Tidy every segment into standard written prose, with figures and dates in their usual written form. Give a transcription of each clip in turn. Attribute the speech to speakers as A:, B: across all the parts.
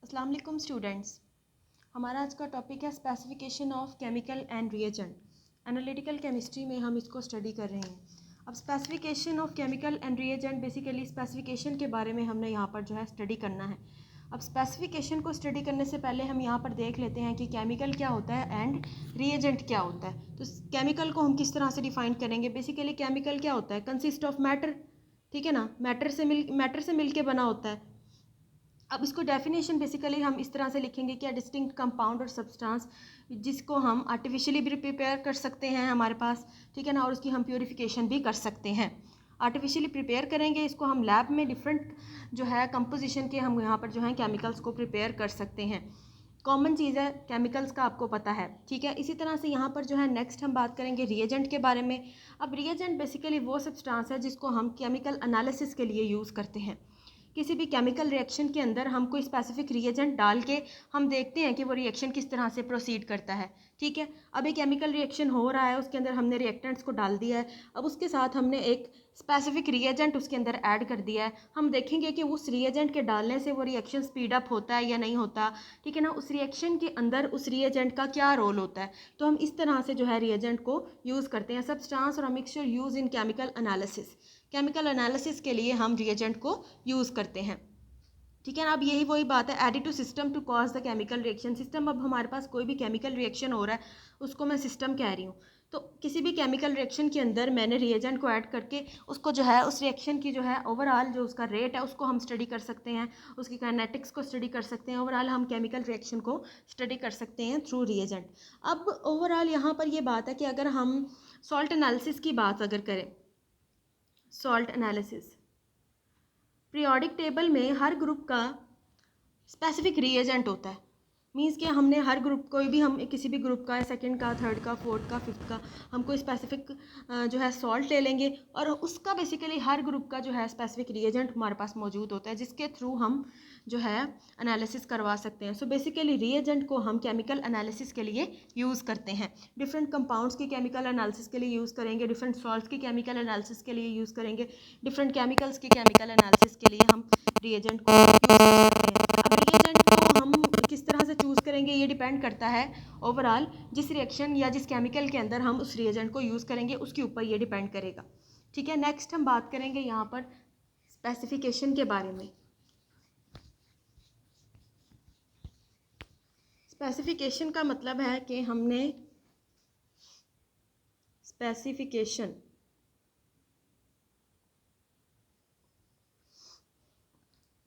A: अस्सलाम वालेकुम स्टूडेंट्स। हमारा आज का टॉपिक है specification of chemical and reagent. Analytical chemistry में हम इसको स्टडी कर रहे हैं। अब specification of chemical and reagent, basically specification के बारे में हमने यहाँ पर जो है स्टडी करना है। अब स्पेसिफिकेशन को स्टडी करने से पहले हम यहाँ पर देख लेते हैं कि केमिकल क्या होता है एंड रिएजेंट क्या होता है। तो केमिकल को हम किस तरह से डिफाइन करेंगे। बेसिकली केमिकल क्या होता है, कंसिस्ट ऑफ मैटर, ठीक है ना, मैटर से मिल के बना होता है। अब इसको डेफिनेशन बेसिकली हम इस तरह से लिखेंगे कि डिस्टिंक्ट कंपाउंड और सब्सटेंस जिसको हम आर्टिफिशियली भी प्रिपेयर कर सकते हैं हमारे पास, ठीक है ना, और उसकी हम प्योरीफिकेशन भी कर सकते हैं। आर्टिफिशियली प्रिपेयर करेंगे इसको हम लैब में, डिफरेंट जो है कंपोजिशन के हम यहाँ पर जो है केमिकल्स को प्रिपेयर कर सकते हैं। कॉमन चीज़ है केमिकल्स का, आपको पता है, ठीक है। इसी तरह से यहाँ पर जो है नेक्स्ट हम बात करेंगे रिएजेंट के बारे में। अब रिएजेंट बेसिकली वो सब्सटेंस है जिसको हम केमिकल एनालिसिस के लिए यूज़ करते हैं। किसी भी केमिकल रिएक्शन के अंदर हम कोई स्पेसिफिक रिएजेंट डाल के हम देखते हैं कि वो रिएक्शन किस तरह से प्रोसीड करता है, ठीक है। अब एक केमिकल रिएक्शन हो रहा है, उसके अंदर हमने रिएक्टेंट्स को डाल दिया है, अब उसके साथ हमने एक स्पेसिफिक रिएजेंट उसके अंदर ऐड कर दिया है। हम देखेंगे कि उस रिएजेंट के डालने से वो रिएक्शन स्पीड अप होता है या नहीं होता, ठीक है ना, उस रिएक्शन के अंदर उस रिएजेंट का क्या रोल होता है। तो हम इस तरह से जो है रिएजेंट को यूज़ करते हैं। सब्सटेंस और mixture use in chemical analysis, chemical analysis के लिए हम रिएजेंट को यूज़ करते हैं, ठीक है ना। अब यही वही बात है, additive system to cause the chemical reaction system. अब हमारे पास कोई भी केमिकल रिएक्शन हो रहा है, उसको मैं सिस्टम कह रही हूँ। तो किसी भी केमिकल रिएक्शन के अंदर मैंने रिएजेंट को ऐड करके उसको जो है उस रिएक्शन की जो है ओवरऑल जो उसका रेट है उसको हम स्टडी कर सकते हैं, उसकी काइनेटिक्स को स्टडी कर सकते हैं। ओवरऑल हम केमिकल रिएक्शन को स्टडी कर सकते हैं थ्रू रिएजेंट। अब ओवरऑल यहाँ पर ये बात है कि अगर हम सॉल्ट एनालिसिस की बात अगर करें, सॉल्ट एनालिसिस, पीरियोडिक टेबल में हर ग्रुप का स्पेसिफिक रिएजेंट होता है। मीन्स कि हमने हर ग्रुप, कोई भी हम किसी भी ग्रुप का, सेकंड का, थर्ड का, फोर्थ का, फिफ्थ का, हम कोई स्पेसिफिक जो है सॉल्ट ले लेंगे और उसका बेसिकली हर ग्रुप का जो है स्पेसिफिक रिएजेंट हमारे पास मौजूद होता है जिसके थ्रू हम जो है एनालिसिस करवा सकते हैं। सो बेसिकली रिएजेंट को हम केमिकल एनालिसिस के लिए यूज़ करते हैं। डिफरेंट कंपाउंड्स की केमिकल एनालिसिस के लिए यूज़ करेंगे, डिफरेंट सॉल्ट्स की केमिकल एनालिसिस के लिए यूज़ करेंगे, डिफरेंट केमिकल्स की केमिकल एनालिसिस के लिए हम रिएजेंट को यूज़ कर सकते हैं। अब रिएजेंट को हम किस तरह से चूज़ करेंगे ये डिपेंड करता है ओवरऑल जिस रिएक्शन या जिस केमिकल के अंदर हम उस रिएजेंट को यूज़ करेंगे उसके ऊपर ये डिपेंड करेगा, ठीक है। नेक्स्ट हम बात करेंगे यहाँ पर स्पेसिफिकेशन के बारे में। स्पेसिफिकेशन का मतलब है कि हमने स्पेसिफिकेशन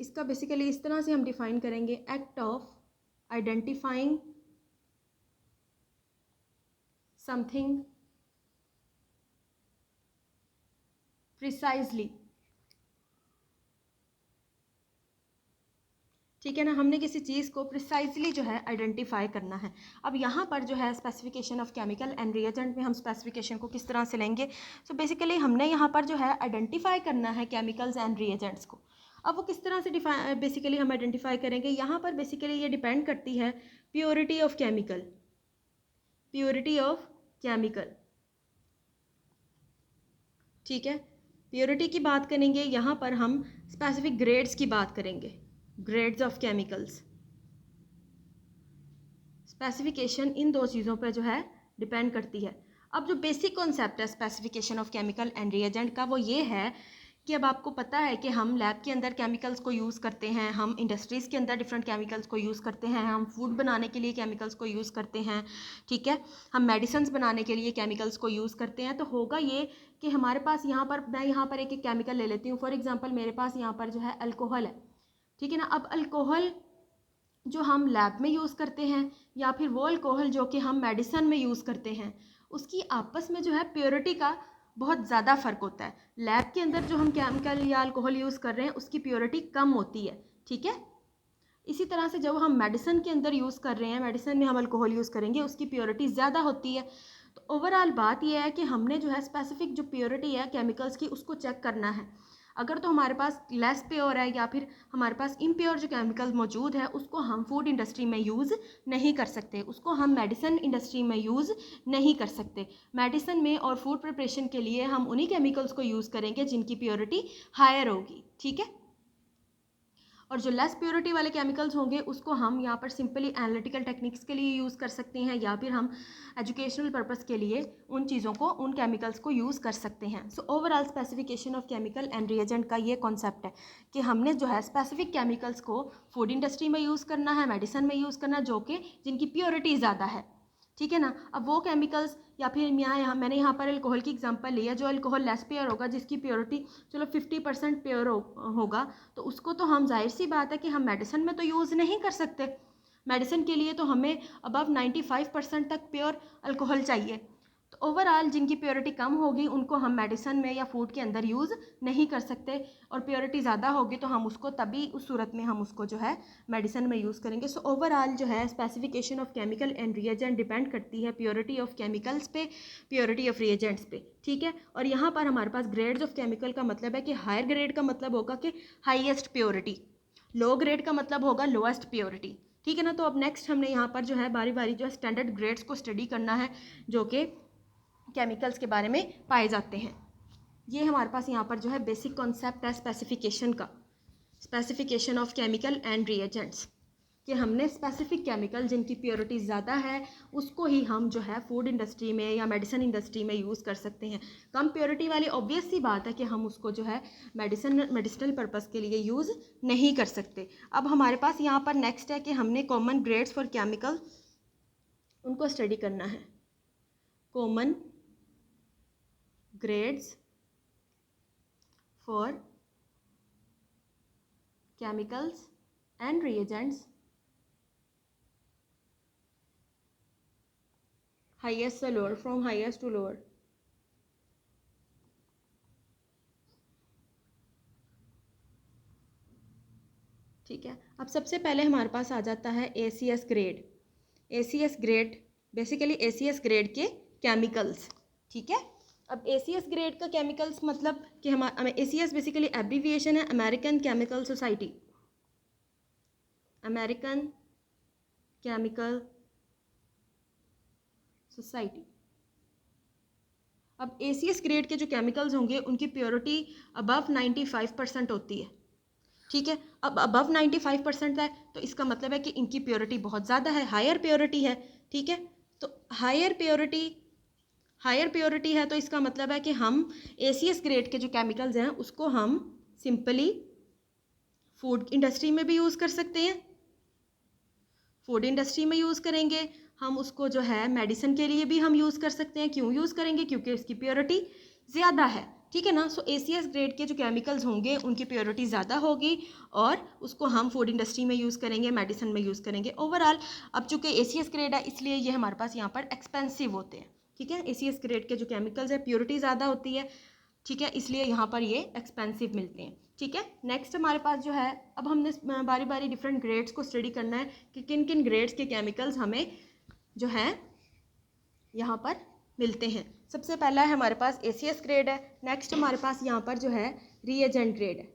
A: इसका बेसिकली इस तरह से हम डिफाइन करेंगे, act of identifying something precisely, ठीक है ना। हमने किसी चीज़ को प्रिसाइजली जो है आइडेंटिफाई करना है। अब यहाँ पर जो है specification of chemical and reagent में हम स्पेसिफिकेशन को किस तरह से लेंगे। सो बेसिकली हमने यहाँ पर जो है आइडेंटिफाई करना है केमिकल्स एंड रिएजेंट्स को। अब वो किस तरह से बेसिकली हम आइडेंटिफाई करेंगे, यहाँ पर बेसिकली ये डिपेंड करती है purity of chemical, purity of chemical, ठीक है। प्योरिटी की बात करेंगे, यहाँ पर हम स्पेसिफिक ग्रेड्स की बात करेंगे, ग्रेड्स ऑफ केमिकल्स। स्पेसिफिकेशन इन दो चीज़ों पर जो है डिपेंड करती है। अब जो बेसिक कॉन्सेप्ट है specification of chemical and reagent का वो ये है कि अब आपको पता है कि हम लैब के अंदर केमिकल्स को यूज़ करते हैं, हम इंडस्ट्रीज़ के अंदर डिफरेंट केमिकल्स को यूज़ करते हैं, हम फूड बनाने के लिए केमिकल्स को यूज़ करते हैं, ठीक है, हम मेडिसिन्स बनाने के लिए केमिकल्स को यूज़ करते हैं। तो होगा ये कि हमारे पास यहाँ पर, मैं यहाँ पर एक एक केमिकल ले लेती हूँ। फॉर एग्जाम्पल मेरे पास यहाँ पर जो है अल्कोहल है, ठीक है ना। अब अल्कोहल जो हम लैब में यूज़ करते हैं या फिर वो अल्कोहल जो कि हम मेडिसिन में यूज़ करते हैं, उसकी आपस में जो है प्योरिटी का बहुत ज़्यादा फ़र्क होता है। लैब के अंदर जो हम केमिकल या अल्कोहल यूज़ कर रहे हैं उसकी प्योरिटी कम होती है, ठीक है। इसी तरह से जब हम मेडिसिन के अंदर यूज़ कर रहे हैं, मेडिसिन में हम अल्कोहल यूज़ करेंगे, उसकी प्योरिटी ज़्यादा होती है। तो ओवरऑल बात यह है कि हमने जो है स्पेसिफिक जो प्योरिटी है केमिकल्स की उसको चेक करना है। अगर तो हमारे पास लेस प्योर है या फिर हमारे पास इम्प्योर जो केमिकल मौजूद है उसको हम फूड इंडस्ट्री में यूज़ नहीं कर सकते, उसको हम मेडिसिन इंडस्ट्री में यूज़ नहीं कर सकते। मेडिसिन में और फूड प्रिपरेशन के लिए हम उन्हीं केमिकल्स को यूज़ करेंगे जिनकी प्योरिटी हायर होगी, ठीक है। और जो लेस प्योरिटी वाले केमिकल्स होंगे उसको हम यहाँ पर सिंपली एनालिटिकल टेक्निक्स के लिए यूज़ कर सकते हैं, या फिर हम एजुकेशनल पर्पस के लिए उन चीज़ों को, उन केमिकल्स को यूज़ कर सकते हैं। So overall specification of chemical and reagent का ये कॉन्सेप्ट है कि हमने जो है स्पेसिफिक केमिकल्स को फूड इंडस्ट्री में यूज़ करना है, मेडिसिन में यूज़ करना है, जो कि जिनकी प्योरिटी ज़्यादा है, ठीक है ना। अब वो केमिकल्स, या फिर यहाँ मैंने यहाँ पर अल्कोहल की एग्जांपल लिया, जो अल्कोहल लेस प्योर होगा, जिसकी प्योरिटी चलो 50% प्योर होगा, तो उसको तो हम, जाहिर सी बात है कि हम मेडिसिन में तो यूज़ नहीं कर सकते। मेडिसिन के लिए तो हमें अबव 95% तक प्योर अल्कोहल चाहिए। तो ओवरऑल जिनकी प्योरिटी कम होगी उनको हम मेडिसिन में या फूड के अंदर यूज़ नहीं कर सकते, और प्योरिटी ज़्यादा होगी तो हम उसको तभी, उस सूरत में हम उसको जो है मेडिसिन में यूज़ करेंगे। सो ओवरऑल जो है specification of chemical and reagent depend करती है प्योरिटी ऑफ केमिकल्स पे, प्योरिटी ऑफ रिएजेंट्स पे, ठीक है। और यहाँ पर हमारे पास ग्रेड्स ऑफ केमिकल का मतलब है कि हायर ग्रेड का मतलब होगा कि हाईएस्ट प्योरिटी, लो ग्रेड का मतलब होगा लोएस्ट प्योरिटी, ठीक है ना। तो अब नेक्स्ट हमने यहाँ पर जो है बारी बारी जो है स्टैंडर्ड ग्रेड्स को स्टडी करना है जो कि केमिकल्स के बारे में पाए जाते हैं। ये हमारे पास यहाँ पर जो है बेसिक कॉन्सेप्ट है स्पेसिफिकेशन का, specification of chemical and reagents, कि हमने स्पेसिफिक केमिकल जिनकी प्योरिटी ज़्यादा है उसको ही हम जो है फूड इंडस्ट्री में या मेडिसिन इंडस्ट्री में यूज़ कर सकते हैं। कम प्योरिटी वाली ऑब्वियस सी बात है कि हम उसको जो है मेडिसिनल पर्पस के लिए यूज़ नहीं कर सकते। अब हमारे पास यहाँ पर नेक्स्ट है कि हमने कॉमन ग्रेड्स फॉर केमिकल, उनको स्टडी करना है। Common grades for chemicals and reagents, highest से lower, from highest to lower। ठीक है, अब सबसे पहले हमारे पास आ जाता है ACS grade. ACS grade basically ACS grade के केमिकल्स, ठीक है। अब ACS ग्रेड का केमिकल्स मतलब कि हमारा ACS बेसिकली एब्रीविएशन है American chemical society, American chemical society. अब ACS ग्रेड के जो केमिकल्स होंगे उनकी प्योरिटी अबव 95% होती है, ठीक है। अब अबव 95% है तो इसका मतलब है कि इनकी प्योरिटी बहुत ज़्यादा है, हायर प्योरिटी है, ठीक है। तो हायर प्योरिटी है तो इसका मतलब है कि हम ACS ग्रेड के जो केमिकल्स हैं उसको हम सिंपली फूड इंडस्ट्री में भी यूज़ कर सकते हैं, फूड इंडस्ट्री में यूज़ करेंगे हम उसको, जो है मेडिसिन के लिए भी हम यूज़ कर सकते हैं। क्यों यूज़ करेंगे? क्योंकि उसकी प्योरिटी ज़्यादा है, ठीक है ना। सो ACS ग्रेड के जो केमिकल्स होंगे उनकी प्योरिटी ज़्यादा होगी और उसको हम फूड इंडस्ट्री में यूज़ करेंगे, मेडिसिन में यूज़ करेंगे। ओवरऑल अब चूँकि ACS ग्रेड है इसलिए ये हमारे पास यहाँ पर एक्सपेंसिव होते हैं, ठीक है। ACS ग्रेड के जो केमिकल्स है प्योरिटी ज़्यादा होती है, ठीक है, इसलिए यहाँ पर ये एक्सपेंसिव मिलते हैं, ठीक है। नेक्स्ट हमारे पास जो है, अब हमने बारी बारी डिफरेंट ग्रेड्स को स्टडी करना है कि किन किन ग्रेड्स के केमिकल्स हमें जो है यहाँ पर मिलते हैं। सबसे पहला है हमारे पास ACS ग्रेड है। नेक्स्ट हमारे पास यहाँ पर जो है रिएजेंट ग्रेड है,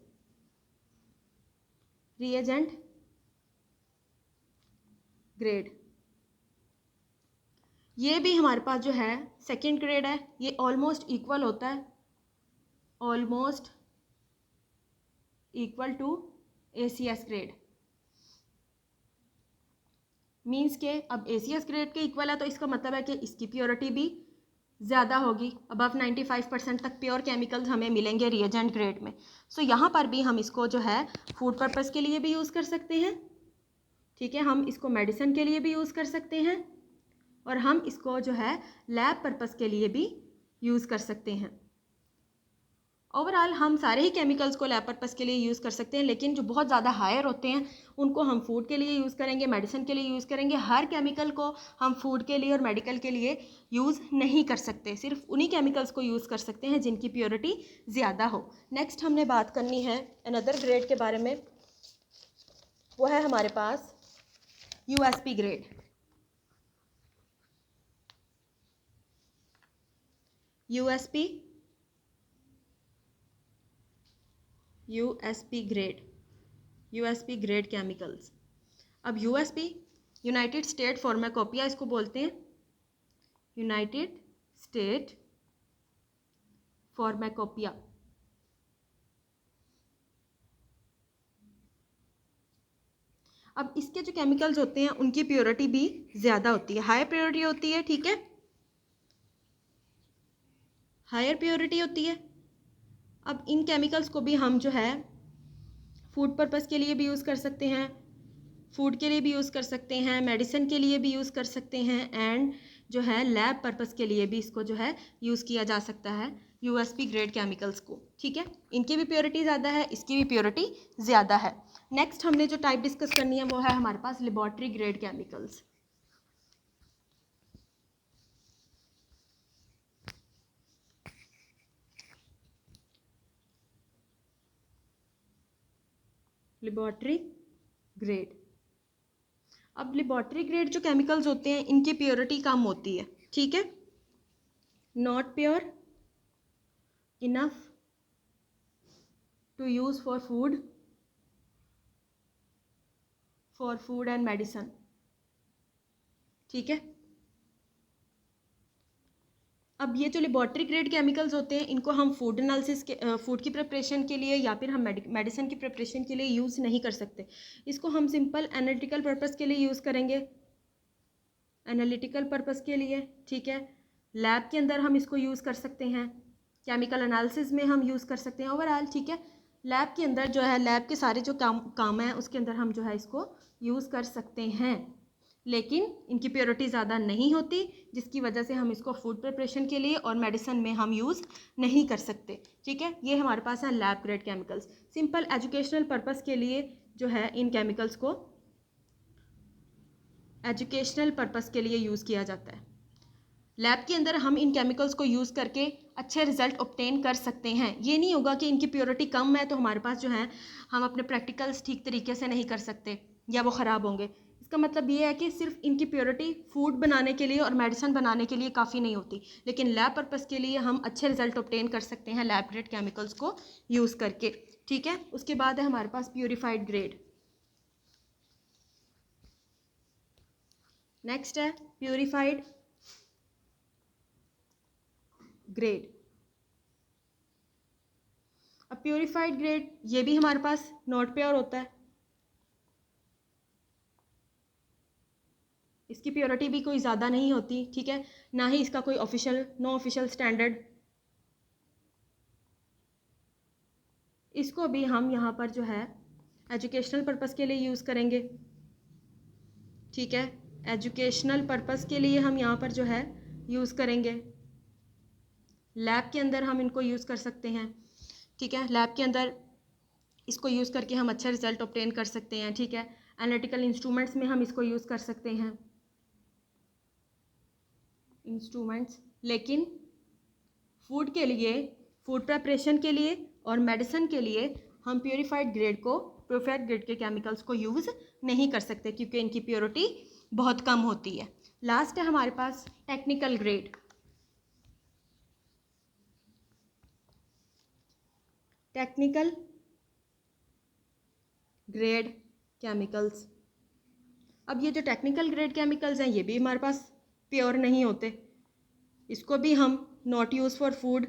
A: रिएजेंट ग्रेड। ये भी हमारे पास जो है सेकेंड ग्रेड है, ये ऑलमोस्ट इक्वल होता है, almost equal to ACS grade. Means के अब ACS ग्रेड के इक्वल है तो इसका मतलब है कि इसकी प्योरिटी भी ज़्यादा होगी, अबव 95% तक प्योर केमिकल्स हमें मिलेंगे रिएजेंट ग्रेड में। सो यहाँ पर भी हम इसको जो है फूड पर्पस के लिए भी यूज़ कर सकते हैं, ठीक है। हम इसको मेडिसिन के लिए भी यूज़ कर सकते हैं और हम इसको जो है लैब पर्पस के लिए भी यूज़ कर सकते हैं। ओवरऑल हम सारे ही केमिकल्स को लैब पर्पस के लिए यूज़ कर सकते हैं, लेकिन जो बहुत ज़्यादा हायर होते हैं उनको हम फूड के लिए यूज़ करेंगे, मेडिसिन के लिए यूज़ करेंगे। हर केमिकल को हम फूड के लिए और मेडिकल के लिए यूज़ नहीं कर सकते, सिर्फ उन्हीं केमिकल्स को यूज़ कर सकते हैं जिनकी प्योरिटी ज़्यादा हो। नेक्स्ट हमने बात करनी है अनदर ग्रेड के बारे में, वो है हमारे पास USP grade. USP grade chemicals. अब USP यूनाइटेड स्टेट फार्माकोपिया इसको बोलते हैं, यूनाइटेड स्टेट फार्माकोपिया। अब इसके जो केमिकल्स होते हैं उनकी प्योरिटी भी ज़्यादा होती है, हायर प्योरिटी होती है, ठीक है, हायर प्योरिटी होती है। अब इन केमिकल्स को भी हम जो है फूड पर्पस के लिए भी यूज़ कर सकते हैं, फूड के लिए भी यूज़ कर सकते हैं, मेडिसिन के लिए भी यूज़ कर सकते हैं, एंड जो है लैब पर्पस के लिए भी इसको जो है यूज़ किया जा सकता है, यूएसपी ग्रेड केमिकल्स को, ठीक है। इनकी भी प्योरिटी ज़्यादा है, इसकी भी प्योरिटी ज़्यादा है। नेक्स्ट हमने जो टाइप डिस्कस करनी है वो है हमारे पास laboratory grade chemicals. Laboratory grade, अब लेबोरेटरी ग्रेड जो केमिकल्स होते हैं इनकी प्योरिटी कम होती है, ठीक है, not pure enough to use for food and medicine, ठीक है। अब ये जो लेबोरेटरी ग्रेड केमिकल्स होते हैं इनको हम फूड एनालिसिस के फूड की प्रिपरेशन के लिए या फिर हम मेडिसिन की प्रिपरेशन के लिए यूज़ नहीं कर सकते। इसको हम सिंपल एनालिटिकल पर्पस के लिए यूज़ करेंगे, एनालिटिकल पर्पस के लिए, ठीक है। लैब के अंदर हम इसको यूज़ कर सकते हैं, केमिकल एनालिसिस में हम यूज़ कर सकते हैं ओवरऑल, ठीक है। लैब के अंदर जो है लैब के सारे जो काम है उसके अंदर हम जो है इसको यूज़ कर सकते हैं, लेकिन इनकी प्योरिटी ज़्यादा नहीं होती, जिसकी वजह से हम इसको फूड प्रिपरेशन के लिए और मेडिसिन में हम यूज़ नहीं कर सकते, ठीक है। ये हमारे पास है lab grade chemicals. Simple educational purpose के लिए जो है इन केमिकल्स को एजुकेशनल पर्पस के लिए यूज़ किया जाता है। लैब के अंदर हम इन केमिकल्स को यूज़ करके अच्छे रिजल्ट ऑब्टेन कर सकते हैं। ये नहीं होगा कि इनकी प्योरिटी कम है तो हमारे पास जो है हम अपने प्रैक्टिकल्स ठीक तरीके से नहीं कर सकते या वो ख़राब होंगे। इसका मतलब ये है कि सिर्फ इनकी प्योरिटी फूड बनाने के लिए और मेडिसिन बनाने के लिए काफ़ी नहीं होती, लेकिन लैब पर्पस के लिए हम अच्छे रिजल्ट ऑब्टेन कर सकते हैं लैब ग्रेड केमिकल्स को यूज़ करके, ठीक है। उसके बाद है हमारे पास प्योरीफाइड ग्रेड। नेक्स्ट है प्योरीफाइड ग्रेड। अब प्योरीफाइड ग्रेड ये भी हमारे पास नॉट प्योर होता है, इसकी प्योरिटी भी कोई ज़्यादा नहीं होती, ठीक है, ना ही इसका कोई नो ऑफिशियल स्टैंडर्ड। इसको भी हम यहाँ पर जो है एजुकेशनल पर्पस के लिए यूज़ करेंगे, ठीक है, एजुकेशनल पर्पस के लिए हम यहाँ पर जो है यूज़ करेंगे। लैब के अंदर हम इनको यूज़ कर सकते हैं, ठीक है, लैब के अंदर इसको यूज़ करके हम अच्छा रिजल्ट ऑब्टेन कर सकते हैं, ठीक है। एनालिटिकल इंस्ट्रूमेंट्स में हम इसको यूज़ कर सकते हैं, इंस्ट्रूमेंट्स, लेकिन फूड के लिए, फूड प्रिपरेशन के लिए और मेडिसिन के लिए हम प्योरीफाइड ग्रेड के केमिकल्स को यूज़ नहीं कर सकते क्योंकि इनकी प्योरिटी बहुत कम होती है। लास्ट है हमारे पास technical grade. Technical grade chemicals, अब ये जो टेक्निकल ग्रेड केमिकल्स हैं ये भी हमारे पास प्योर नहीं होते, इसको भी हम not use for food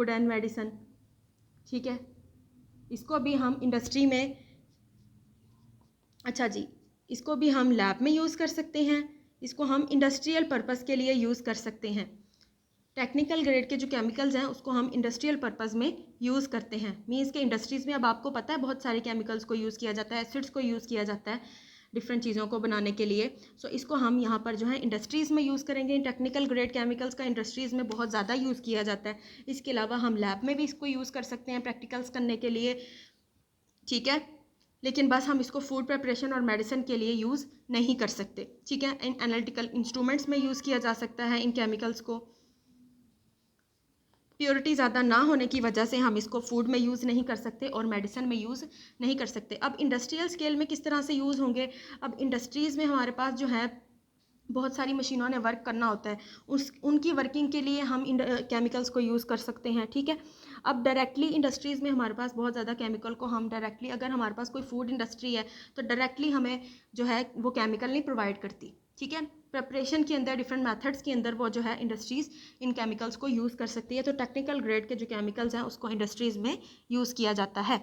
A: and medicine, ठीक है, इसको भी हम इंडस्ट्री में, अच्छा जी, इसको भी हम लैब में यूज़ कर सकते हैं, इसको हम इंडस्ट्रियल पर्पस के लिए यूज़ कर सकते हैं। टेक्निकल ग्रेड के जो केमिकल्स हैं उसको हम इंडस्ट्रियल पर्पस में यूज़ करते हैं, मीन्स के इंडस्ट्रीज़ में अब आपको पता है बहुत सारे केमिकल्स को यूज़ किया जाता है, एसिड्स को यूज़ किया जाता है डिफरेंट चीज़ों को बनाने के लिए। सो इसको हम यहाँ पर जो है इंडस्ट्रीज़ में यूज़ करेंगे। टेक्निकल ग्रेड केमिकल्स का इंडस्ट्रीज़ में बहुत ज़्यादा यूज़ किया जाता है, इसके अलावा हम लैब में भी इसको यूज़ कर सकते हैं प्रैक्टिकल्स करने के लिए, ठीक है, लेकिन बस हम इसको फूड प्रिपरेशन और मेडिसिन के लिए यूज़ नहीं कर सकते, ठीक है। इन एनालिटिकल इंस्ट्रूमेंट्स में यूज़ किया जा सकता है इन केमिकल्स को। प्योरिटी ज़्यादा ना होने की वजह से हम इसको फूड में यूज़ नहीं कर सकते और मेडिसिन में यूज़ नहीं कर सकते। अब इंडस्ट्रियल स्केल में किस तरह से यूज़ होंगे, अब इंडस्ट्रीज़ में हमारे पास जो है बहुत सारी मशीनों ने वर्क करना होता है, उनकी वर्किंग के लिए हम केमिकल्स को यूज़ कर सकते हैं, ठीक है। अब डायरेक्टली इंडस्ट्रीज़ में हमारे पास बहुत ज़्यादा केमिकल को हम डायरेक्टली, अगर हमारे पास कोई फूड इंडस्ट्री है तो डायरेक्टली हमें जो है वो केमिकल नहीं प्रोवाइड करती, ठीक है। प्रिपरेशन के अंदर डिफरेंट मेथड्स के अंदर वो जो है इंडस्ट्रीज़ इन केमिकल्स को यूज़ कर सकती है। तो टेक्निकल ग्रेड के जो केमिकल्स हैं उसको इंडस्ट्रीज़ में यूज़ किया जाता है।